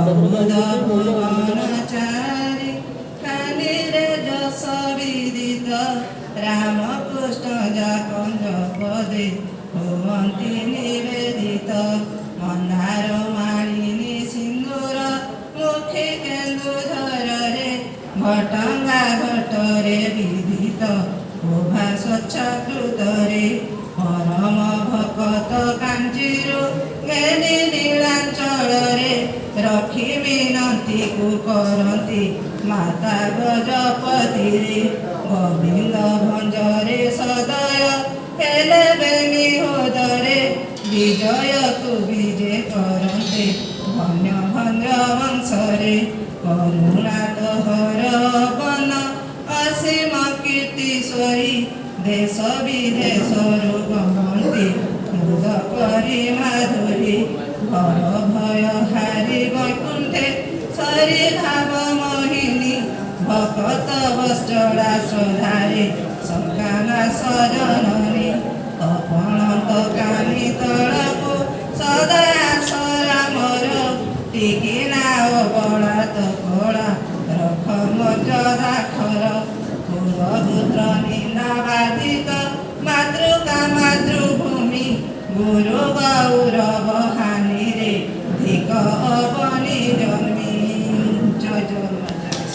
कौमुद भुवनचारी कानिरे जस विदित रामकृष्ण जाकंज पदे हुवन्ति निवेदित मंदार मालिनी सिंदूर मुखे केन्दुझरे घटंगा घटरे विदित शोभा स्वच्छ कृतरे परम भकत कांचीरु गेली नीलांचଳରେ रखी मिनती को करती माता गजपतिरे गोविंद भंजरे सदय हेले बेनी होदरे विजय तु विजय करते धन्य भंज वंशरे करुणा तोहर वन असीम कीर्तिश्वरी देश विदेशरु गहन्ति मुद करी माधुरी घर भय हारी वैकुंठे सरी भाव मोहिनी भकत वस्त्रा श्रद्धारे संकाना सजननी तपणत कानी तळको सदा सरा मोर टिकिना बड़ा तो कड़ा रख मर्यादा खर पुत्र निंदा बाधित मातृका मातृभूमि गुरु गौरव